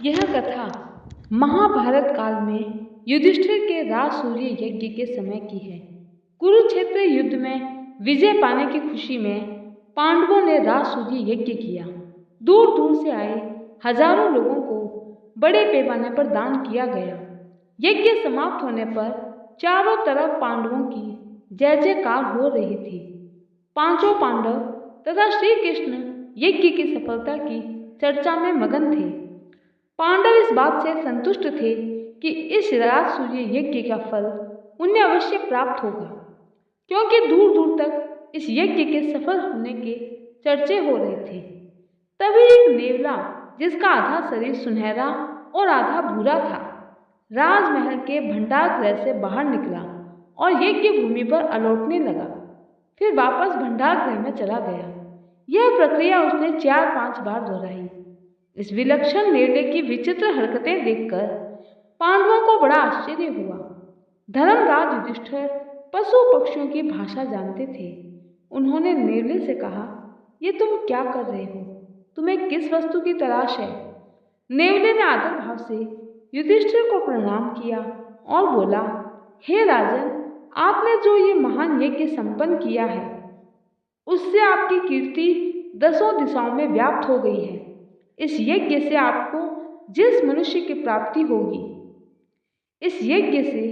यह कथा महाभारत काल में युधिष्ठिर के राजसूय यज्ञ के समय की है। कुरुक्षेत्र युद्ध में विजय पाने की खुशी में पांडवों ने राजसूय यज्ञ किया। दूर दूर से आए हजारों लोगों को बड़े पैमाने पर दान किया गया। यज्ञ समाप्त होने पर चारों तरफ पांडवों की जय जयकार हो रही थी। पांचों पांडव तथा श्री कृष्ण यज्ञ की सफलता की चर्चा में मगन थे। पांडव इस बात से संतुष्ट थे कि इस राजसूय यज्ञ का फल उन्हें अवश्य प्राप्त होगा, क्योंकि दूर दूर तक इस यज्ञ के सफल होने के चर्चे हो रहे थे। तभी एक नेवला, जिसका आधा शरीर सुनहरा और आधा भूरा था, राजमहल के भंडार गृह से बाहर निकला और यज्ञ भूमि पर अलौटने लगा। फिर वापस भंडार गृह में चला गया। यह प्रक्रिया उसने 4-5 बार दोहराई। इस विलक्षण नेवले की विचित्र हरकतें देखकर पांडवों को बड़ा आश्चर्य हुआ। धर्मराज युधिष्ठिर पशु पक्षियों की भाषा जानते थे। उन्होंने नेवले से कहा, ये तुम क्या कर रहे हो? तुम्हें किस वस्तु की तलाश है? नेवले ने आदर भाव से युधिष्ठिर को प्रणाम किया और बोला, हे राजन, आपने जो ये महान यज्ञ संपन्न किया है, उससे आपकी कीर्ति 10 दिशाओं में व्याप्त हो गई है। इस यज्ञ से आपको जिस मनुष्य की प्राप्ति होगी, इस यज्ञ से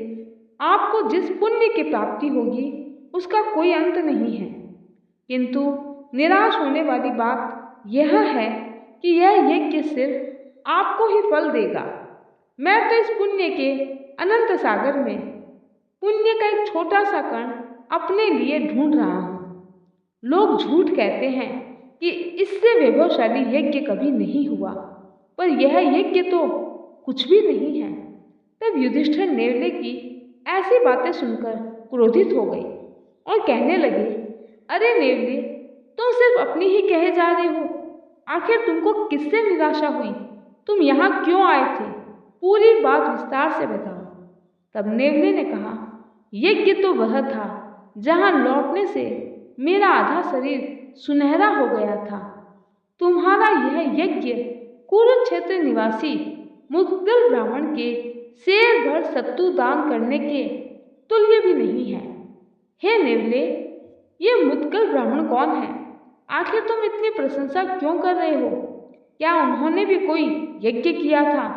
आपको जिस पुण्य की प्राप्ति होगी, उसका कोई अंत नहीं है। किंतु निराश होने वाली बात यह है कि यह यज्ञ सिर्फ आपको ही फल देगा। मैं तो इस पुण्य के अनंत सागर में पुण्य का एक छोटा सा कण अपने लिए ढूंढ रहा हूँ। लोग झूठ कहते हैं कि इससे वैभवशाली यज्ञ कभी नहीं हुआ, पर यह यज्ञ तो कुछ भी नहीं है। तब युधिष्ठिर नेवले की ऐसी बातें सुनकर क्रोधित हो गए और कहने लगे, अरे नेवले, तुम सिर्फ अपनी ही कहे जा रहे हो। आखिर तुमको किससे निराशा हुई? तुम यहाँ क्यों आए थे? पूरी बात विस्तार से बताओ। तब नेवले ने कहा, यज्ञ तो वह था जहाँ लौटने से मेरा आधा शरीर सुनहरा हो गया था। तुम्हारा यह यज्ञ कुरुक्षेत्र निवासी मुद्गल ब्राह्मण के शेर भर सत्तू दान करने के तुल्य भी नहीं है। हे नेवले, ये मुद्गल ब्राह्मण कौन है? आखिर तुम इतनी प्रशंसा क्यों कर रहे हो? क्या उन्होंने भी कोई यज्ञ किया था?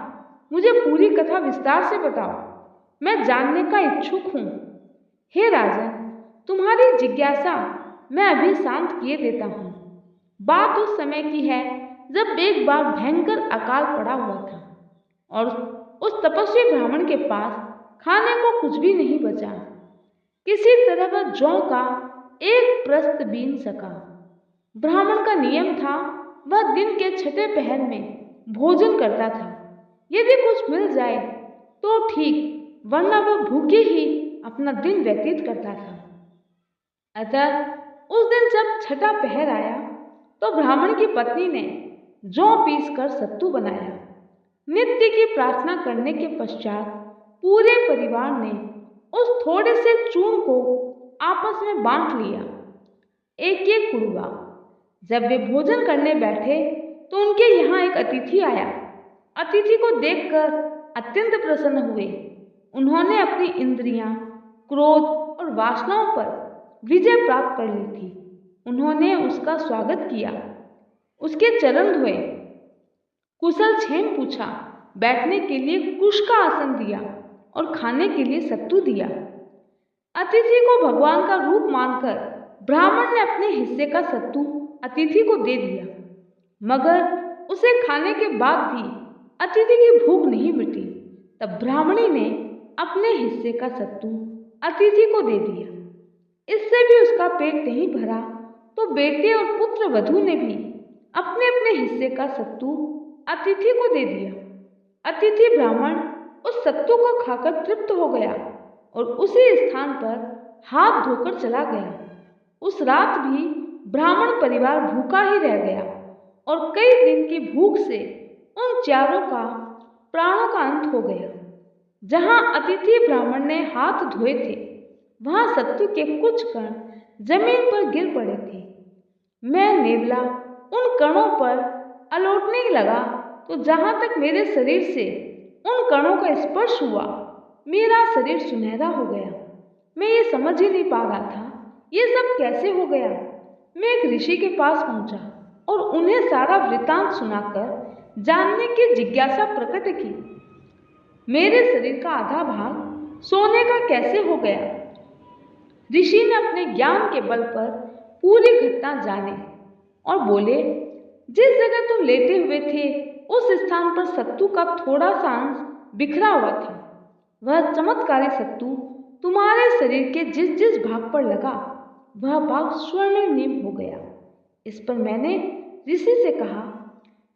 मुझे पूरी कथा विस्तार से बताओ, मैं जानने का इच्छुक हूँ। हे राजन, तुम्हारी जिज्ञासा मैं अभी शांत किए देता हूँ। बात उस समय की है जब एक बार भयंकर अकाल पड़ा हुआ था और उस तपस्वी ब्राह्मण के पास खाने को कुछ भी नहीं बचा। किसी तरह वह जौ का एक प्रस्त बीन सका। ब्राह्मण का नियम था, वह दिन के 6ठे पहर में भोजन करता था। यदि कुछ मिल जाए तो ठीक, वरना वह भूखे ही अपना दिन व्यतीत करता था। अतः उस दिन जब 6ठा पहर आया तो ब्राह्मण की पत्नी ने जौ पीस कर सत्तू बनाया। नित्य की प्रार्थना करने के पश्चात पूरे परिवार ने उस थोड़े से चूर्ण को आपस में बांट लिया, एक एक कुड़वा। जब वे भोजन करने बैठे तो उनके यहाँ एक अतिथि आया। अतिथि को देखकर अत्यंत प्रसन्न हुए। उन्होंने अपनी इंद्रियां, क्रोध और वासनाओं पर विजय प्राप्त कर ली थी। उन्होंने उसका स्वागत किया, उसके चरण धोए, कुशल क्षेम पूछा, बैठने के लिए कुश का आसन दिया और खाने के लिए सत्तू दिया। अतिथि को भगवान का रूप मानकर ब्राह्मण ने अपने हिस्से का सत्तू अतिथि को दे दिया, मगर उसे खाने के बाद भी अतिथि की भूख नहीं मिटी। तब ब्राह्मणी ने अपने हिस्से का सत्तू अतिथि को दे दिया। इससे भी उसका पेट नहीं भरा तो बेटे और पुत्र वधू ने भी अपने अपने हिस्से का सत्तू अतिथि को दे दिया। अतिथि ब्राह्मण उस सत्तू को खाकर तृप्त हो गया और उसी स्थान पर हाथ धोकर चला गया। उस रात भी ब्राह्मण परिवार भूखा ही रह गया और कई दिन की भूख से उन चारों का प्राणों का अंत हो गया। जहाँ अतिथि ब्राह्मण ने हाथ धोए थे, वहाँ सत्तू के कुछ कण जमीन पर गिर पड़े थे। मैं नेवला उन कणों पर अलौटने लगा तो जहाँ तक मेरे शरीर से उन कणों का स्पर्श हुआ, मेरा शरीर सुनहरा हो गया। मैं ये समझ ही नहीं पा रहा था ये सब कैसे हो गया। मैं एक ऋषि के पास पहुंचा और उन्हें सारा वृतांत सुनाकर जानने की जिज्ञासा प्रकट की। मेरे शरीर का आधा भाग सोने का कैसे हो गया? ऋषि ने अपने ज्ञान के बल पर पूरी घटना जानी और बोले, जिस जगह तुम लेटे हुए थे उस स्थान पर सत्तू का थोड़ा सा अंश बिखरा हुआ था। वह चमत्कारी सत्तू तुम्हारे शरीर के जिस जिस भाग पर लगा वह भाग स्वर्णिम हो गया। इस पर मैंने ऋषि से कहा,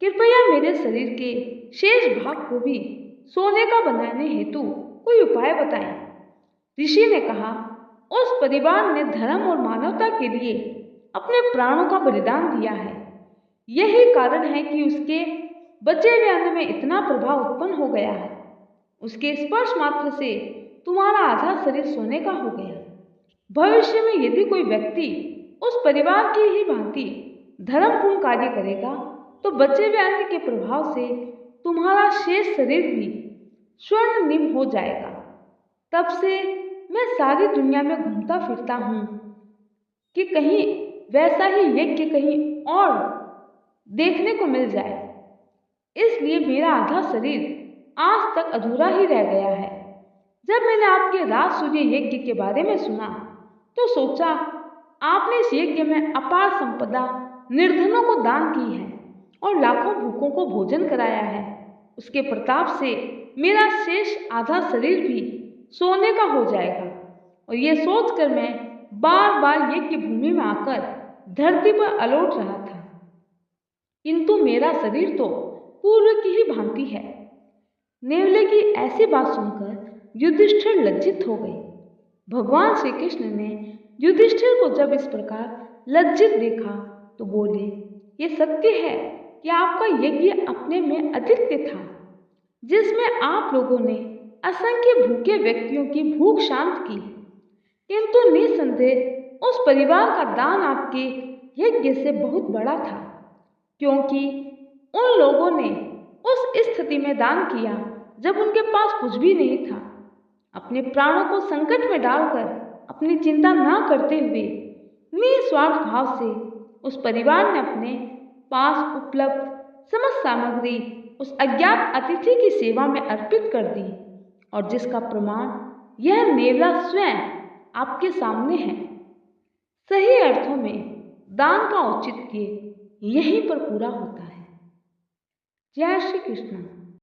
कृपया मेरे शरीर के शेष भाग को भी सोने का बनाने हेतु कोई उपाय बताएं। ऋषि ने कहा, उस परिवार ने धर्म और मानवता के लिए अपने प्राणों का बलिदान दिया है। यही कारण है कि उसके बचे हुए अन्न में इतना प्रभाव उत्पन्न हो गया है। उसके स्पर्श मात्र से तुम्हारा आधा शरीर सोने का हो गया। भविष्य में यदि कोई व्यक्ति उस परिवार की ही भांति धर्मपूर्ण कार्य करेगा तो बचे हुए अन्न के प्रभाव से तुम्हारा शेष शरीर भी स्वर्णिम हो जाएगा। तब से मैं सारी दुनिया में घूमता फिरता हूँ कि कहीं वैसा ही यज्ञ कहीं और देखने को मिल जाए। इसलिए मेरा आधा शरीर आज तक अधूरा ही रह गया है। जब मैंने आपके राज सूर्य यज्ञ के बारे में सुना तो सोचा, आपने इस यज्ञ में अपार संपदा निर्धनों को दान की है और लाखों भूखों को भोजन कराया है। उसके प्रताप से मेरा शेष आधा शरीर भी सोने का हो जाएगा। और ये सोचकर मैं बार बार यज्ञ भूमि में आकर धरती पर अलौट रहा था, किंतु मेरा शरीर तो पूर्व की ही भांति है। नेवले की ऐसी बात सुनकर युधिष्ठिर लज्जित हो गए। भगवान श्री कृष्ण ने युधिष्ठिर को जब इस प्रकार लज्जित देखा तो बोले, ये सत्य है कि आपका यज्ञ अपने में अद्वितीय था, जिसमें आप लोगों ने असंख्य भूखे व्यक्तियों की भूख शांत की, किंतु निसंदेह उस परिवार का दान आपके यज्ञ से बहुत बड़ा था, क्योंकि उन लोगों ने उस स्थिति में दान किया जब उनके पास कुछ भी नहीं था। अपने प्राणों को संकट में डालकर अपनी चिंता ना करते हुए निस्वार्थ भाव से उस परिवार ने अपने पास उपलब्ध समस्त सामग्री उस अज्ञात अतिथि की सेवा में अर्पित कर दी, और जिसका प्रमाण यह नेवला स्वयं आपके सामने है। सही अर्थों में दान का औचित्य यहीं पर पूरा होता है। जय श्री कृष्ण।